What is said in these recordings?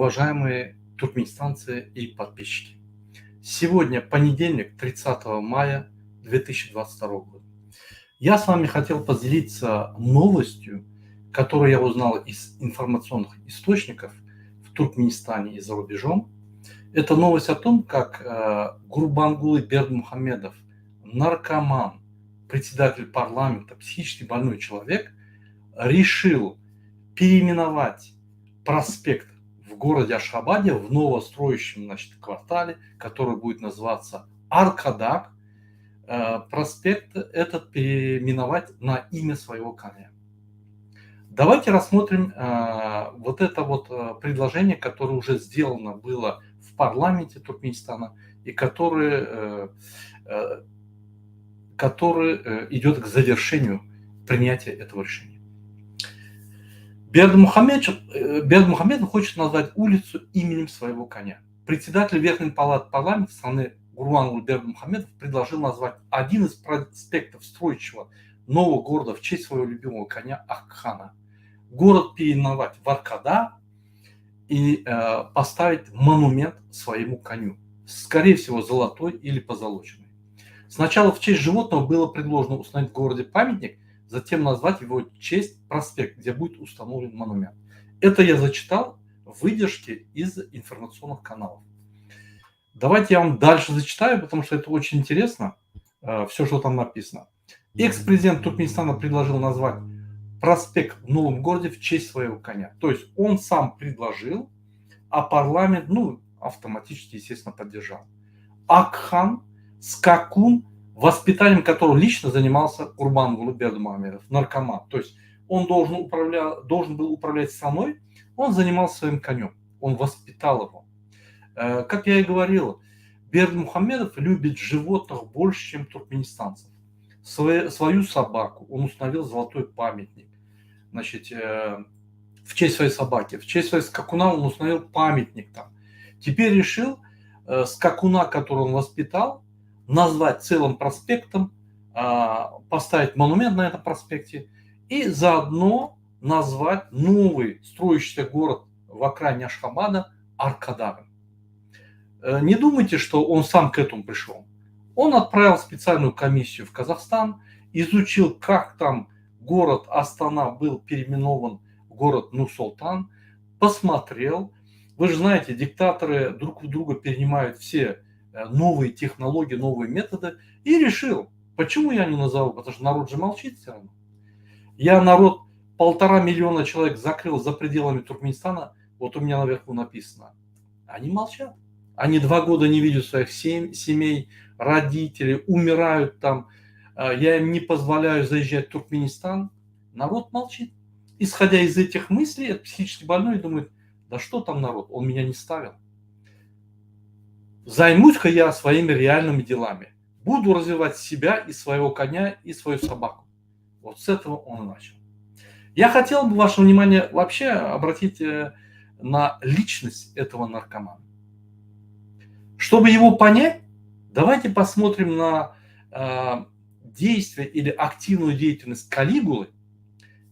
уважаемые туркменистанцы и подписчики! Сегодня понедельник, 30 мая 2022 года. Я с вами хотел поделиться новостью, которую я узнал из информационных источников в Туркменистане и за рубежом. Это новость о том, как Гурбангулы Бердмухамедов, наркоман, председатель парламента, психически больной человек, решил переименовать проспект в городе Ашхабаде в новостроящем квартале, который будет называться Аркадак. Проспект этот переименовать на имя своего коня. Давайте рассмотрим вот это предложение, которое уже сделано было в парламенте Туркменистана и которое идет к завершению принятия этого решения. Бердмухамедов хочет назвать улицу именем своего коня. Председатель Верхней палаты парламента страны Гурбангулы Бердмухамедов предложил назвать один из проспектов строящего нового города в честь своего любимого коня Акхана. Город переименовать в Аркада и поставить монумент своему коню. Скорее всего, золотой или позолоченный. Сначала в честь животного было предложено установить в городе памятник, затем назвать в его честь проспект, где будет установлен монумент. Это я зачитал выдержки из информационных каналов. Давайте я вам дальше зачитаю, потому что это очень интересно, все, что там написано. Экс-президент Туркменистана предложил назвать проспект в новом городе в честь своего коня. То есть он сам предложил, а парламент, автоматически, естественно, поддержал. Акхан, скакун, воспитанием которого лично занимался Гурбангулы Бердмухамедов, наркоман. То есть он должен был управлять страной, он занимался своим конем, он воспитал его. Как я и говорил, Бердмухамедов любит животных больше, чем туркменистанцев. Свою собаку он установил золотой памятник. В честь своей собаки, в честь своего скакуна он установил памятник там. Теперь решил скакуна, которого он воспитал, назвать целым проспектом, поставить монумент на этом проспекте и заодно назвать новый строящийся город в окраине Ашхабада Аркадагом. Не думайте, что он сам к этому пришел. Он отправил специальную комиссию в Казахстан, изучил, как там город Астана был переименован в город Нур-Султан, посмотрел. Вы же знаете, диктаторы друг у друга перенимают все новые технологии, новые методы, и решил, почему я не назову, потому что народ же молчит все равно. Я народ 1,5 миллиона человек закрыл за пределами Туркменистана, вот у меня наверху написано. Они молчат. Они 2 года не видят своих семей, родителей, умирают там. Я им не позволяю заезжать в Туркменистан. Народ молчит. Исходя из этих мыслей, этот психически больной думает, да что там народ, он меня не ставил. Займусь-ка я своими реальными делами. Буду развивать себя и своего коня, и свою собаку. Вот с этого он и начал. Я хотел бы ваше внимание вообще обратить на личность этого наркомана. Чтобы его понять, давайте посмотрим на действие или активную деятельность Калигулы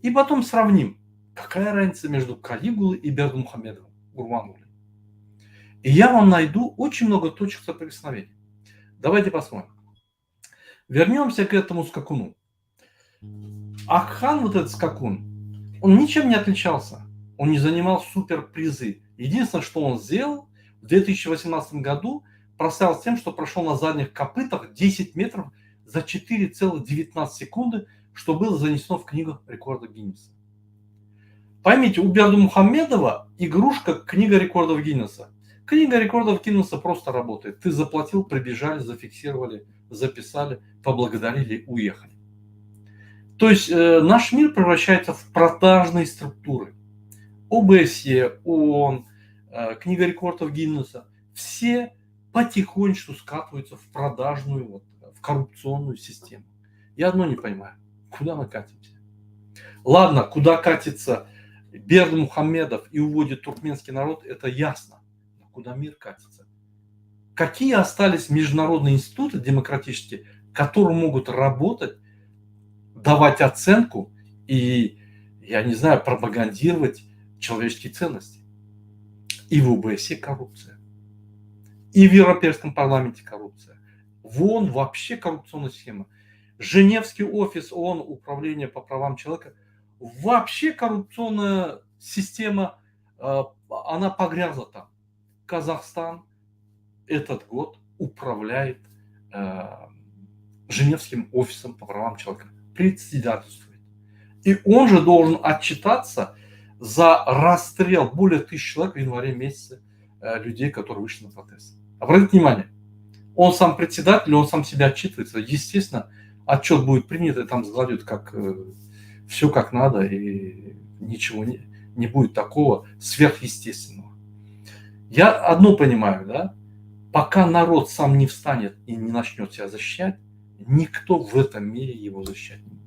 и потом сравним, какая разница между Калигулой и Бердмухамедовым, Гурбангулой. И я вам найду очень много точек соприкосновения. Давайте посмотрим. Вернемся к этому скакуну. Акхан, вот этот скакун, он ничем не отличался. Он не занимал суперпризы. Единственное, что он сделал, в 2018 году прославился тем, что прошел на задних копытах 10 метров за 4,19 секунды, что было занесено в книгу рекордов Гиннесса. Поймите, у Бердмухамедова игрушка книга рекордов Гиннесса. Книга рекордов Гиннесса просто работает. Ты заплатил, прибежали, зафиксировали, записали, поблагодарили, уехали. То есть наш мир превращается в продажные структуры. ОБСЕ, ООН, книга рекордов Гиннесса. Все потихонечку скатываются в продажную, в коррупционную систему. Я одно не понимаю. Куда мы катимся? Ладно, куда катится Бердмухамедов и уводит туркменский народ, это ясно. Но куда мир катится? Какие остались международные институты демократические, которые могут работать, давать оценку и, я не знаю, пропагандировать человеческие ценности? И в ОБСЕ коррупция. И в Европейском парламенте коррупция. В ООН вообще коррупционная схема. Женевский офис ООН, Управление по правам человека, вообще коррупционная система, она погрязла там. Казахстан этот год управляет Женевским офисом по правам человека, председательствует. И он же должен отчитаться за расстрел более 1000 человек в январе месяце людей, которые вышли на протест. Обратите внимание, он сам председатель, он сам себя отчитывается. Естественно, отчет будет принят, и там складывают как все как надо, и ничего не будет такого сверхъестественного. Я одно понимаю, да, пока народ сам не встанет и не начнет себя защищать, никто в этом мире его защищать не будет.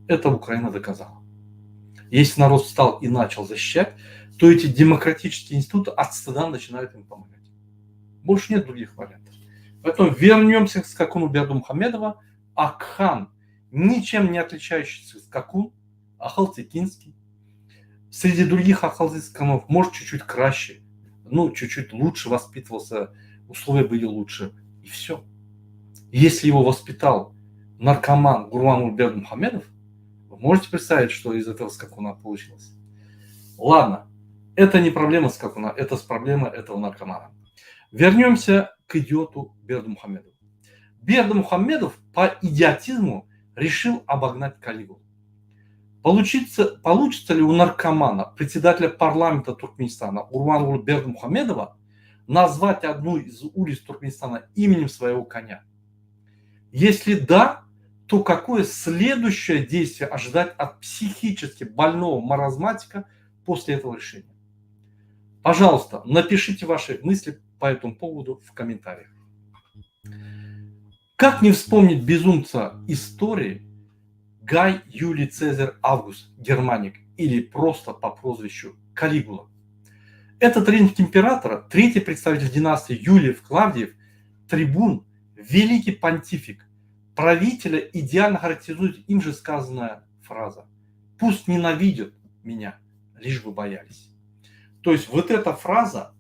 Это Украина доказала. Если народ встал и начал защищать, то эти демократические институты от стыда начинают им помогать. Больше нет других вариантов. Поэтому вернемся к скакуну Бердымухамедова. Акхан, ничем не отличающийся скакун, ахалтекинский. Среди других ахалтекинов, может, чуть-чуть краще, ну, чуть-чуть лучше воспитывался, условия были лучше, и все. Если его воспитал наркоман Гурбангулы Бердымухамедов, вы можете представить, что из этого скакуна получилось? Ладно, это не проблема скакуна, это проблема этого наркомана. Вернемся к идиоту Бердымухамедову. Бердымухамедов по идиотизму решил обогнать Калигулу. Получится ли у наркомана, председателя парламента Туркменистана Гурбангулы Бердымухамедова назвать одну из улиц Туркменистана именем своего коня? Если да, то какое следующее действие ожидать от психически больного маразматика после этого решения? Пожалуйста, напишите ваши мысли по этому поводу в комментариях. Как не вспомнить безумца истории Гай Юлий Цезарь Август Германик, или просто по прозвищу Калигула? Этот римский император, третий представитель династии Юлиев-Клавдиев, трибун, великий понтифик, правителя идеально характеризует им же сказанная фраза: «Пусть ненавидят меня, лишь бы боялись». То есть вот эта фраза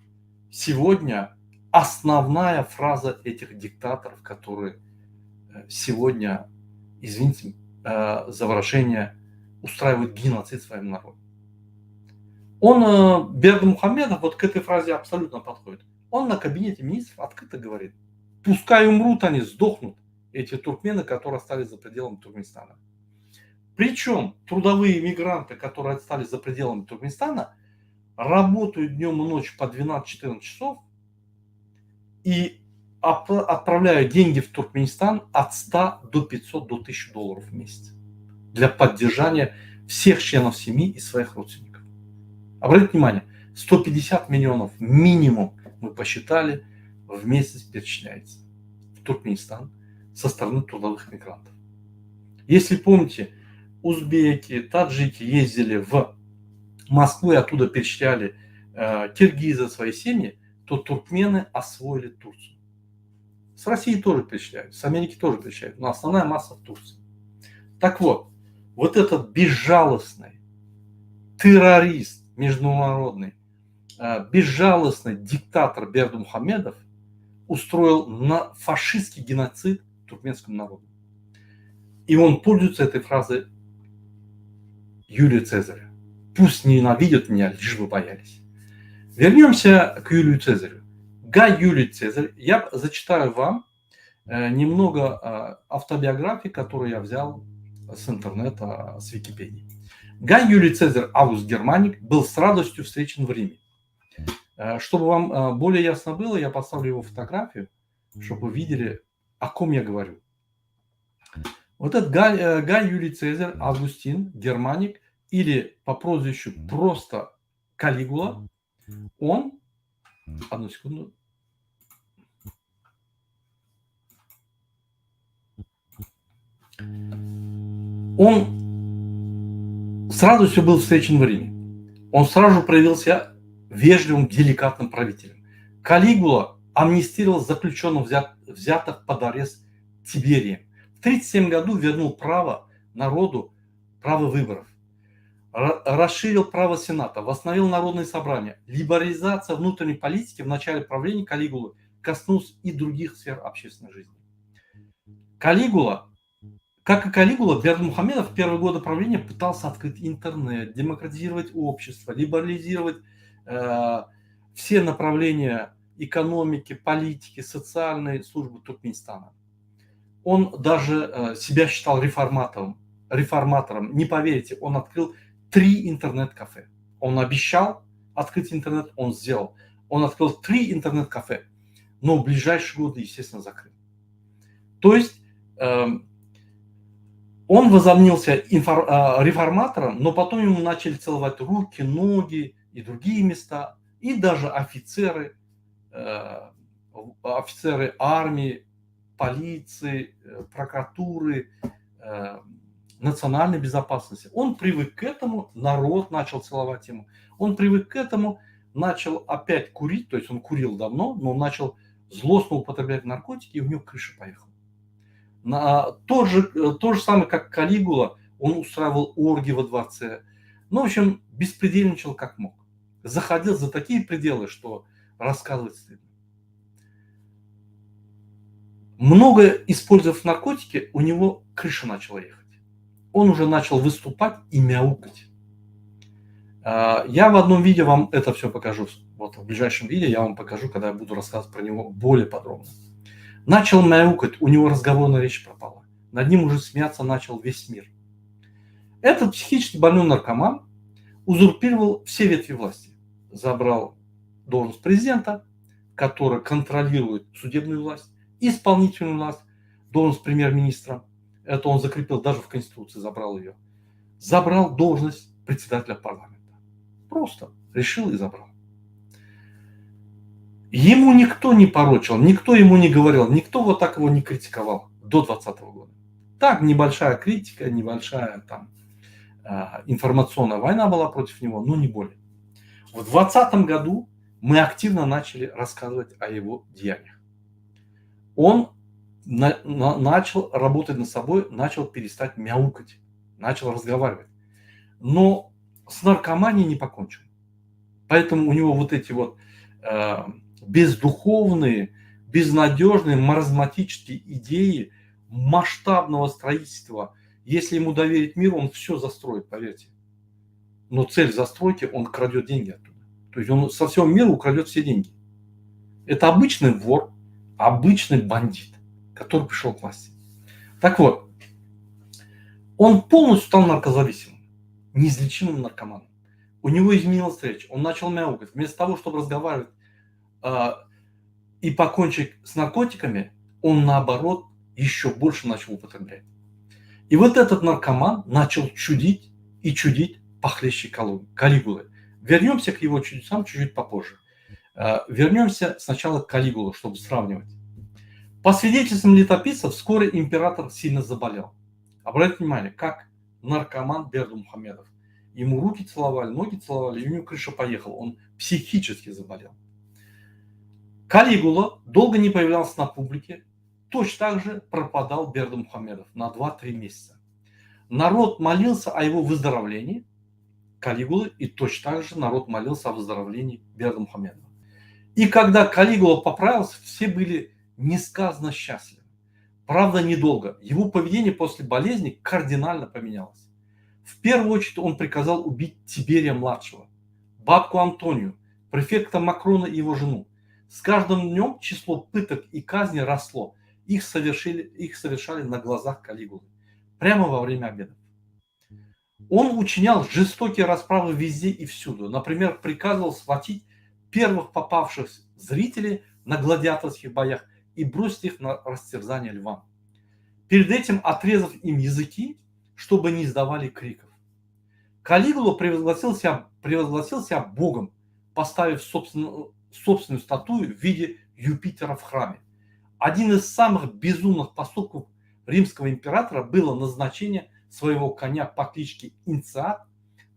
сегодня основная фраза этих диктаторов, которые сегодня, извините за выражение, устраивают геноцид в своем народе. Он, Бердымухамедов, вот к этой фразе абсолютно подходит. Он на кабинете министров открыто говорит: пускай умрут они, сдохнут эти туркмены, которые остались за пределами Туркменистана. Причем трудовые мигранты, которые остались за пределами Туркменистана, работают днем и ночью по 12-14 часов и отправляют деньги в Туркменистан от 100 до 500 до 1000 долларов в месяц для поддержания всех членов семьи и своих родственников. Обратите внимание, 150 миллионов минимум, мы посчитали, в месяц перечисляется в Туркменистан со стороны трудовых мигрантов. Если помните, узбеки, таджики ездили в Москву и оттуда перечисляли киргизы свои семьи, то туркмены освоили Турцию. С России тоже перечисляют, с Америки тоже перечисляют, но основная масса в Турции. Так вот, вот этот безжалостный террорист международный, безжалостный диктатор Бердымухамедов устроил на фашистский геноцид туркменскому народу. И он пользуется этой фразой Юлия Цезаря: пусть ненавидят меня, лишь бы боялись. Вернемся к Юлию Цезарю. Гай Юлий Цезарь. Я зачитаю вам немного автобиографии, которую я взял с интернета, с Википедии. Гай Юлий Цезарь Август Германик был с радостью встречен в Риме. Чтобы вам более ясно было, я поставлю его фотографию, чтобы вы видели, о ком я говорю. Вот этот Гай Юлий Цезарь Августин Германик, или по прозвищу просто Калигула, он, одну секунду, он с радостью был встречен в Риме. Он сразу же проявил себя вежливым, деликатным правителем. Калигула амнистировал заключенных, взятых под арест Тиберием. В 1937 году вернул право народу, право выборов. расширил право Сената, восстановил народные собрания. Либерализация внутренней политики в начале правления Калигулы коснулась и других сфер общественной жизни. Калигула, как и Калигула, Бердымухамедов в первые годы правления пытался открыть интернет, демократизировать общество, либерализировать все направления экономики, политики, социальной службы Туркменистана. Он даже себя считал реформатором. Не поверите, он открыл 3 интернет-кафе. Он обещал открыть интернет, он сделал. Он открыл 3 интернет-кафе, но в ближайшие годы, естественно, закрыл. То есть он возомнился реформатором, но потом ему начали целовать руки, ноги и другие места, и даже офицеры армии, полиции, прокуратуры, национальной безопасности. Он привык к этому, народ начал целовать ему. Он привык к этому, начал опять курить, то есть он курил давно, но он начал злостно употреблять наркотики, и у него крыша поехала. То же самое, как Калигула, он устраивал оргии во дворце. Ну, в общем, беспредельничал как мог. Заходил за такие пределы, что рассказывать стыдно. Много использовав наркотики, у него крыша начала ехать. Он уже начал выступать и мяукать. Я в одном видео вам это все покажу. Вот в ближайшем видео я вам покажу, когда я буду рассказывать про него более подробно. Начал мяукать, у него разговорная речь пропала. Над ним уже смеяться начал весь мир. Этот психически больной наркоман узурпировал все ветви власти. Забрал должность президента, который контролирует судебную власть, исполнительную власть, должность премьер-министра. Это он закрепил даже в Конституции, забрал ее. Забрал должность председателя парламента. Просто решил и забрал. Ему никто не порочил, никто ему не говорил, никто вот так его не критиковал до 2020 года. Так, небольшая критика, небольшая там информационная война была против него, но не более. В 2020 году мы активно начали рассказывать о его деяниях. Он начал работать над собой, начал перестать мяукать, начал разговаривать. Но с наркоманией не покончил. Поэтому у него вот эти вот бездуховные, безнадежные, маразматические идеи масштабного строительства. Если ему доверить мир, он все застроит, поверьте. Но цель застройки, он крадет деньги оттуда. То есть он со всего мира украдет все деньги. Это обычный вор, обычный бандит, который пришел к власти. Так вот, он полностью стал наркозависимым, неизлечимым наркоманом. У него изменилась речь, он начал мяукать. Вместо того, чтобы разговаривать и покончить с наркотиками, он наоборот еще больше начал употреблять. И вот этот наркоман начал чудить и чудить похлеще Калигулы. Вернемся к его чудесам чуть-чуть попозже. Вернемся сначала к Калигуле, чтобы сравнивать. По свидетельствам летописцев, вскоре император сильно заболел. Обратите внимание, как наркоман Бердымухамедов. Ему руки целовали, ноги целовали, и у него крыша поехала. Он психически заболел. Калигула долго не появлялся на публике. Точно так же пропадал Бердымухамедов на 2-3 месяца. Народ молился о его выздоровлении, Калигулы, и точно так же народ молился о выздоровлении Бердымухамедова. И когда Калигула поправился, все были несказанно счастливы. Правда, недолго. Его поведение после болезни кардинально поменялось. В первую очередь он приказал убить Тиберия-младшего, бабку Антонию, префекта Макрона и его жену. С каждым днем число пыток и казней росло. Их совершали на глазах Калигулы, прямо во время обедов. Он учинял жестокие расправы везде и всюду. Например, приказывал схватить первых попавших зрителей на гладиаторских боях и бросить их на растерзание львам. Перед этим отрезав им языки, чтобы не издавали криков. Калигула превозгласил себя богом, поставив собственную статую в виде Юпитера в храме. Один из самых безумных поступков римского императора было назначение своего коня по кличке Инциат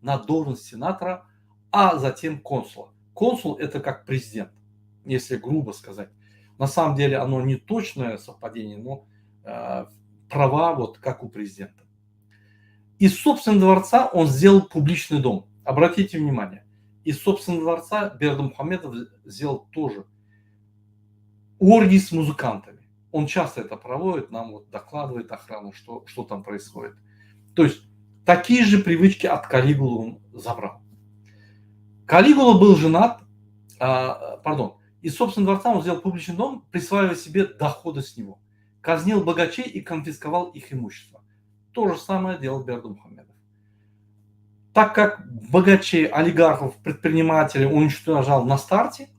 на должность сенатора, а затем консула. Консул – это как президент, если грубо сказать. На самом деле оно не точное совпадение, но права вот как у президента. Из собственного дворца он сделал публичный дом. Обратите внимание, из собственного дворца Бердымухамедов сделал тоже оргии с музыкантами. Он часто это проводит, нам вот докладывает охрана, что там происходит. То есть такие же привычки от Калигулы он забрал. Калигула был женат, из собственного дворца он сделал публичный дом, присваивая себе доходы с него. Казнил богачей и конфисковал их имущество. То же самое делал Бердымухамедов. Так как богачей, олигархов, предпринимателей он уничтожал на старте,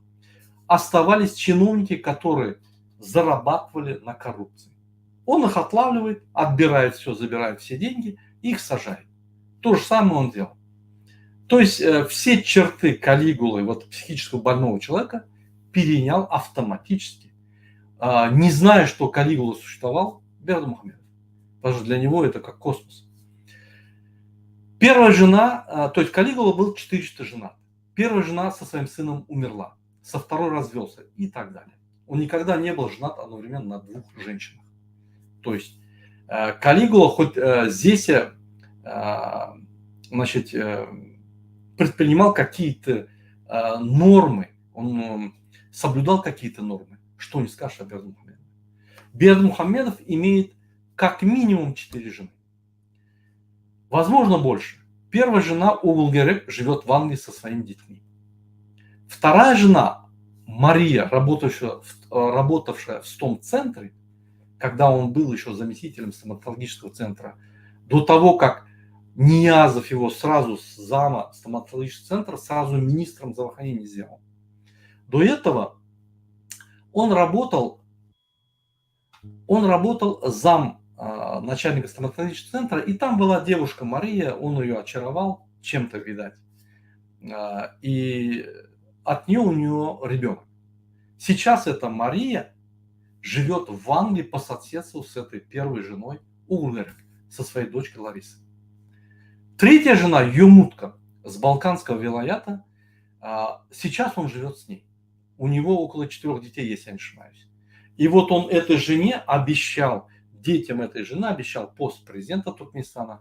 оставались чиновники, которые зарабатывали на коррупции. Он их отлавливает, отбирает все, забирает все деньги, их сажает. То же самое он делал. То есть все черты Калигулы, вот психического больного человека, перенял автоматически, не зная, что Калигула существовал, Бердымухамедов. Потому что для него это как космос. Первая жена, то есть Калигула был 400 женат. Первая жена со своим сыном умерла, со второй развелся и так далее. Он никогда не был женат одновременно на двух женщинах. То есть Калигула хоть здесь, значит, предпринимал какие-то нормы, он соблюдал какие-то нормы. Что не скажешь о Бердымухамедове. Бердымухамедов имеет как минимум 4 жены. Возможно, больше. Первая жена Угулгерек живет в Англии со своими детьми. Вторая жена Мария, работавшая в стомцентре, когда он был еще заместителем стоматологического центра, до того, как Ниязов его сразу с зама стоматологического центра, сразу министром здравоохранения сделал. До этого он работал зам начальника стоматологического центра, и там была девушка Мария, он ее очаровал, чем-то, видать, и от нее у него ребенок. Сейчас эта Мария живет в Англии по соседству с этой первой женой Угулгерек, со своей дочкой Ларисой. Третья жена Юмутка с Балканского вилаята, сейчас он живет с ней. У него около 4 детей, если я не ошибаюсь. И вот он этой жене обещал, детям этой жены обещал пост президента Туркменистана.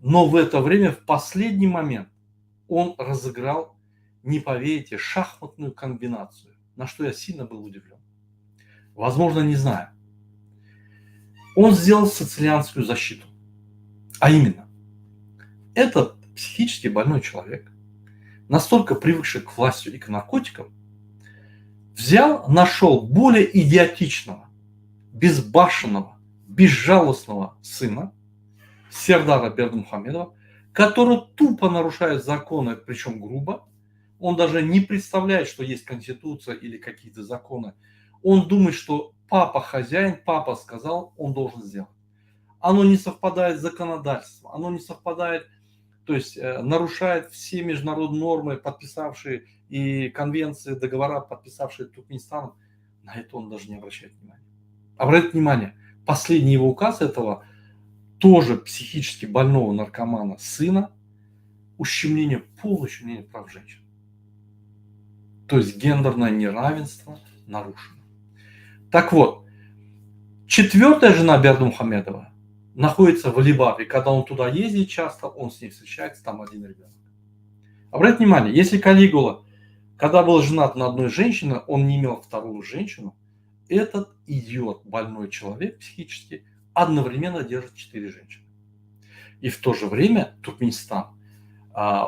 Но в это время, в последний момент, он разыграл, не поверите, шахматную комбинацию, на что я сильно был удивлен. Возможно, не знаю. Он сделал сицилианскую защиту. А именно, этот психически больной человек, настолько привыкший к власти и к наркотикам, нашел более идиотичного, безбашенного, безжалостного сына Сердара Бердымухамедова, который тупо нарушает законы, причем грубо. Он даже не представляет, что есть конституция или какие-то законы. Он думает, что папа хозяин, папа сказал, он должен сделать. Оно не совпадает с законодательством, оно не совпадает, то есть нарушает все международные нормы, подписавшие и конвенции, договора, подписавшие Туркменистаном. На это он даже не обращает внимания. Обратите внимание, последний его указ этого тоже психически больного наркомана сына, ущемление, полное ущемление прав женщин. То есть гендерное неравенство нарушено. Так вот, четвертая жена Бердымухамедова находится в Либаве. Когда он туда ездит часто, он с ней встречается, там один ребенок. Обратите внимание, если Калигула, когда был женат на одной женщине, он не имел вторую женщину, этот идиот, больной человек психически, одновременно держит 4 женщины. И в то же время Туркменистан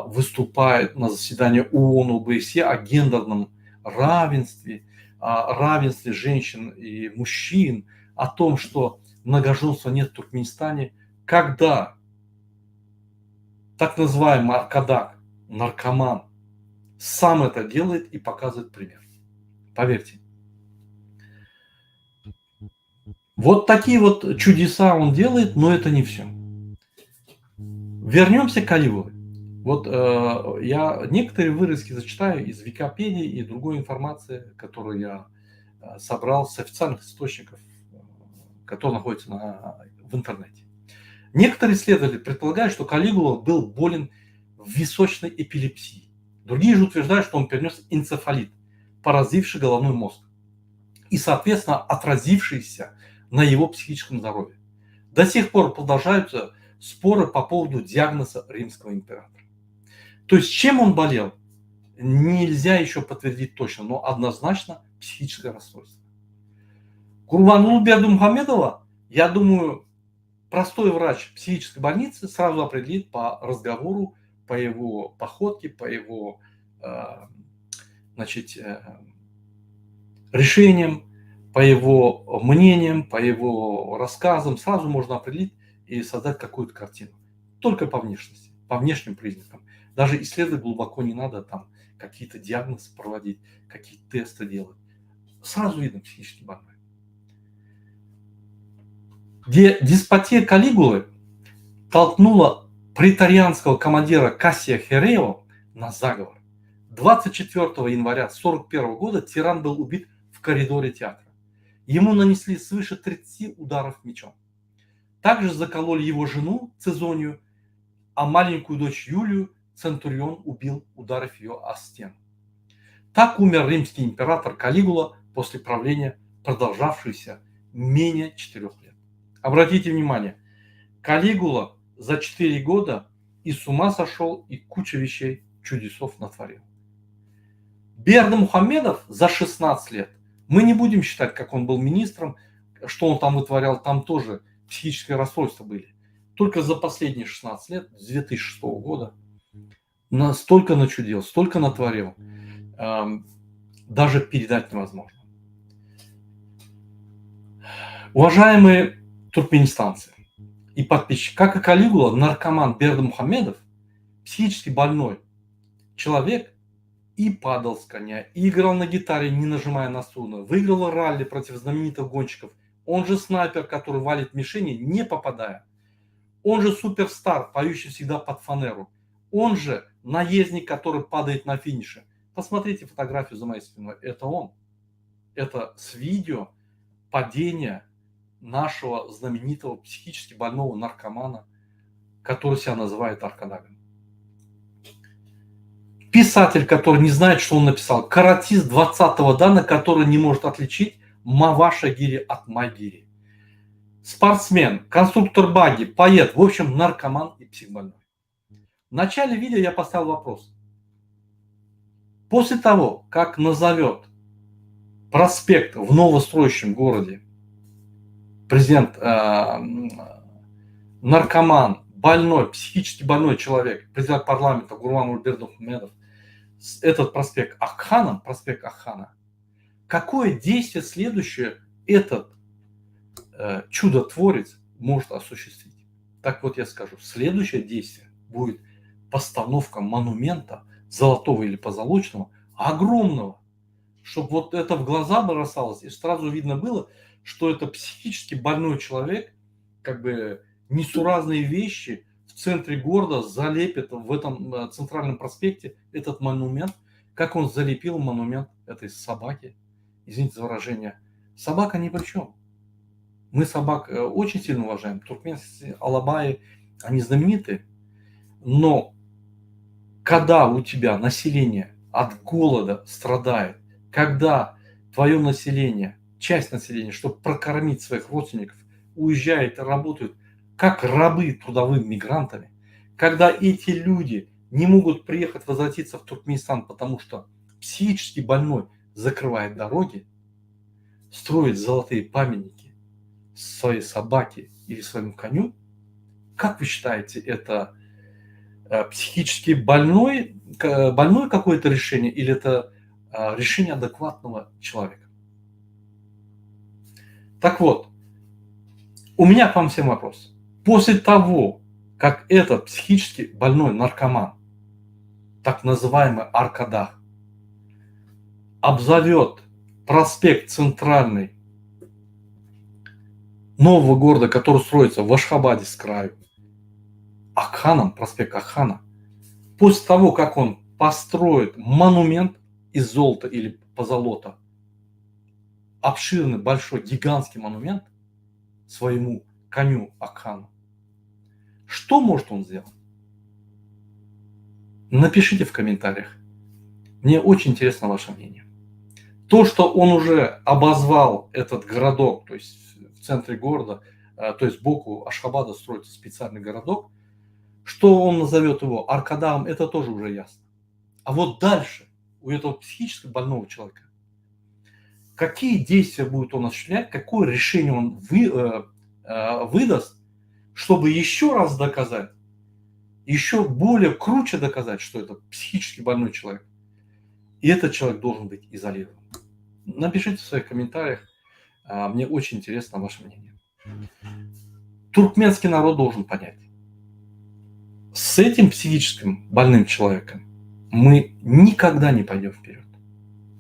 выступает на заседании ООН, ОБСЕ о гендерном равенстве, о равенстве женщин и мужчин, о том, что многоженства нет в Туркменистане, когда так называемый аркадак, наркоман, сам это делает и показывает пример. Поверьте. Вот такие вот чудеса он делает, но это не все. Вернемся к Калигуле. Вот я некоторые вырезки зачитаю из Википедии и другой информации, которую я собрал с официальных источников, которые находятся в интернете. Некоторые исследователи предполагают, что Калигула был болен височной эпилепсией. Другие же утверждают, что он перенес энцефалит, поразивший головной мозг, и, соответственно, отразившийся на его психическом здоровье. До сих пор продолжаются споры по поводу диагноза римского императора. То есть чем он болел, нельзя еще подтвердить точно, но однозначно психическое расстройство. Гурбангулы Бердымухамедова, я думаю, простой врач психической больницы сразу определит по разговору, по его походке, по его решениям, по его мнениям, по его рассказам. Сразу можно определить и создать какую-то картину. Только по внешности, по внешним признакам. Даже исследовать глубоко не надо, там какие-то диагнозы проводить, какие-то тесты делать. Сразу видно психически больной. Деспотия Калигулы толкнула претарианского командира Кассия Херео на заговор. 24 января 1941 года тиран был убит в коридоре театра. Ему нанесли свыше 30 ударов мечом. Также закололи его жену Цезонию, а маленькую дочь Юлию Центурион убил, ударив ее о стену. Так умер римский император Калигула после правления, продолжавшегося менее 4 лет. Обратите внимание, Калигула за 4 года и с ума сошел, и куча вещей, чудесов натворил. Бердымухамедов за 16 лет, мы не будем считать, как он был министром, что он там вытворял, там тоже психические расстройства были. Только за последние 16 лет, с 2006 года, столько начудил, столько натворил, даже передать невозможно. Уважаемые туркменистанцы и подписчики, как и Калигула, наркоман Бердымухамедов, психически больной человек, и падал с коня, и играл на гитаре, не нажимая на струны, выиграл ралли против знаменитых гонщиков. Он же снайпер, который валит мишени, не попадая. Он же суперстар, поющий всегда под фанеру. Он же наездник, который падает на финише. Посмотрите фотографию за моей спиной. Это он. Это с видео падения нашего знаменитого психически больного наркомана, который себя называет Аркадагом. Писатель, который не знает, что он написал. Каратист 20-го дана, который не может отличить Мавашагири от Магири. Спортсмен, конструктор баги, поэт, в общем, наркоман и психбольной. В начале видео я поставил вопрос. После того, как назовет проспект в новостроящем городе президент наркоман, больной, психически больной человек, президент парламента Гурбангулы Бердымухамедов, этот проспект Акхана, какое действие следующее этот чудотворец может осуществить? Так вот я скажу, следующее действие будет постановка монумента, золотого или позолоченного, огромного, чтобы вот это в глаза бросалось, и сразу видно было, что это психически больной человек, как бы несуразные вещи в центре города залепит в этом центральном проспекте этот монумент, как он залепил монумент этой собаки. Извините за выражение, собака ни при чем. Мы собак очень сильно уважаем. Туркменские алабаи, они знаменитые. Но когда у тебя население от голода страдает, когда твое население, часть населения, чтобы прокормить своих родственников, уезжает и работают как рабы трудовыми мигрантами, когда эти люди не могут приехать, возвратиться в Туркменистан, потому что психически больной закрывает дороги, строит золотые памятники своей собаке или своему коню, как вы считаете, это психически больное какое-то решение или это решение адекватного человека? Так вот, у меня к вам всем вопрос. После того, как этот психически больной наркоман, так называемый Аркадах, обзовет проспект центральный нового города, который строится в Ашхабаде с краю, Акханом, проспект Акхана, после того, как он построит монумент из золота или позолота, обширный, большой, гигантский монумент своему коню Акхану, что может он сделать? Напишите в комментариях. Мне очень интересно ваше мнение. То, что он уже обозвал этот городок, то есть в центре города, то есть сбоку Ашхабада строится специальный городок. Что он назовет его Аркадам, это тоже уже ясно. А вот дальше у этого психически больного человека какие действия будет он осуществлять, какое решение он выдаст, чтобы еще раз доказать, еще более круче доказать, что это психически больной человек. И этот человек должен быть изолирован. Напишите в своих комментариях. Мне очень интересно ваше мнение. Туркменский народ должен понять. С этим психическим больным человеком мы никогда не пойдем вперед.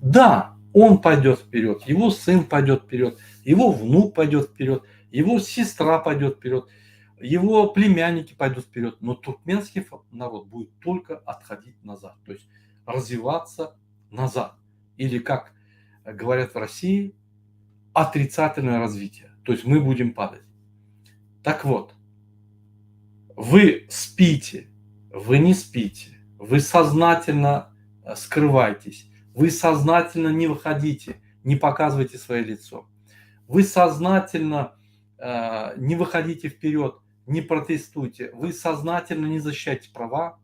Да, он пойдет вперед, его сын пойдет вперед, его внук пойдет вперед, его сестра пойдет вперед, его племянники пойдут вперед, но туркменский народ будет только отходить назад, то есть развиваться назад. Или, как говорят в России, отрицательное развитие, то есть мы будем падать. Так вот, вы спите, вы не спите, вы сознательно скрываетесь, вы сознательно не выходите, не показывайте свое лицо. Вы сознательно не выходите вперед, не протестуйте. Вы сознательно не защищаете права.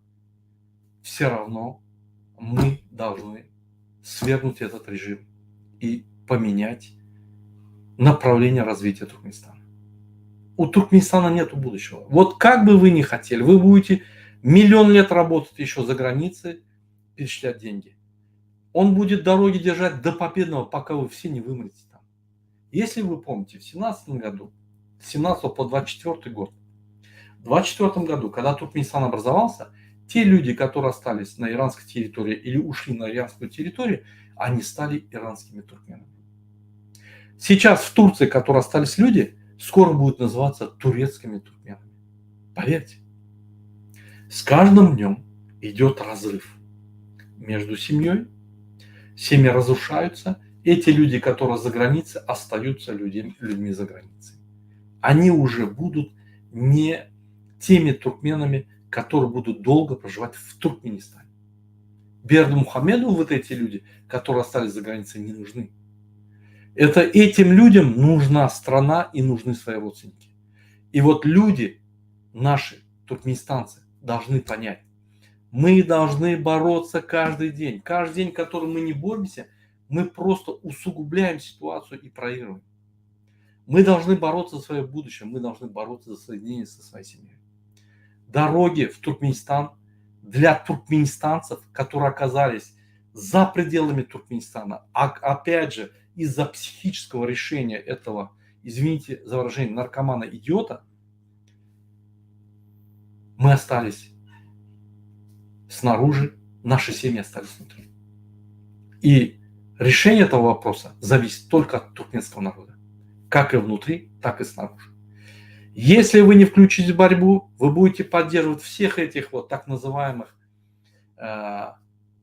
Все равно мы должны свергнуть этот режим и поменять направление развития Туркменистана. У Туркменистана нет будущего. Вот как бы вы ни хотели, вы будете миллион лет работать еще за границей, перечислять деньги. Он будет дороги держать до победного, пока вы все не вымрете там. Если вы помните, в 17 году, с 17 по 24 год, в 24 году, когда Туркменистан образовался, те люди, которые остались на иранской территории или ушли на иранскую территорию, они стали иранскими туркменами. Сейчас в Турции, которые остались люди, скоро будут называться турецкими туркменами. Поверьте, с каждым днем идет разрыв между семьей, семьи разрушаются, эти люди, которые за границей, остаются людьми за границей. Они уже будут не теми туркменами, которые будут долго проживать в Туркменистане. Бердымухамеду вот эти люди, которые остались за границей, не нужны. Это этим людям нужна страна и нужны свои родственники. И вот люди, наши туркменистанцы, должны понять, мы должны бороться каждый день. Каждый день, который мы не боремся, мы просто усугубляем ситуацию и проигрываем. Мы должны бороться за свое будущее, мы должны бороться за соединение со своей семьей. Дороги в Туркменистан для туркменистанцев, которые оказались за пределами Туркменистана, опять же, из-за психического решения этого, извините за выражение, наркомана-идиота, мы остались снаружи, наши семьи остались внутри. И решение этого вопроса зависит только от туркменского народа. Как и внутри, так и снаружи. Если вы не включите борьбу, вы будете поддерживать всех этих вот так называемых в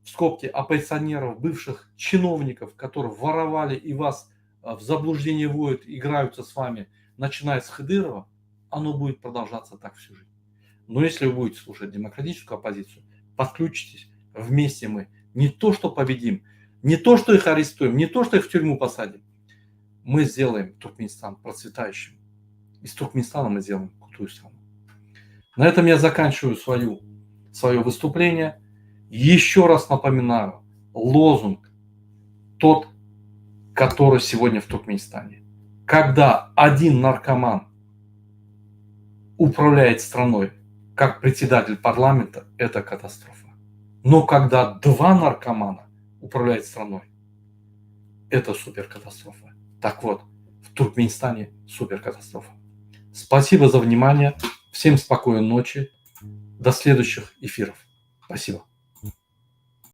скобке оппозиционеров, бывших чиновников, которые воровали и вас в заблуждение вводят, играются с вами, начиная с Хыдырова, оно будет продолжаться так всю жизнь. Но если вы будете слушать демократическую оппозицию, подключитесь, вместе мы не то что победим, не то что их арестуем, не то что их в тюрьму посадим, мы сделаем Туркменистан процветающим. Из Туркменистана мы сделаем крутую страну. На этом я заканчиваю свое выступление. Еще раз напоминаю, лозунг тот, который сегодня в Туркменистане. Когда один наркоман управляет страной, как председатель парламента, это катастрофа. Но когда два наркомана управляют страной, это суперкатастрофа. Так вот, в Туркменистане суперкатастрофа. Спасибо за внимание. Всем спокойной ночи. До следующих эфиров. Спасибо.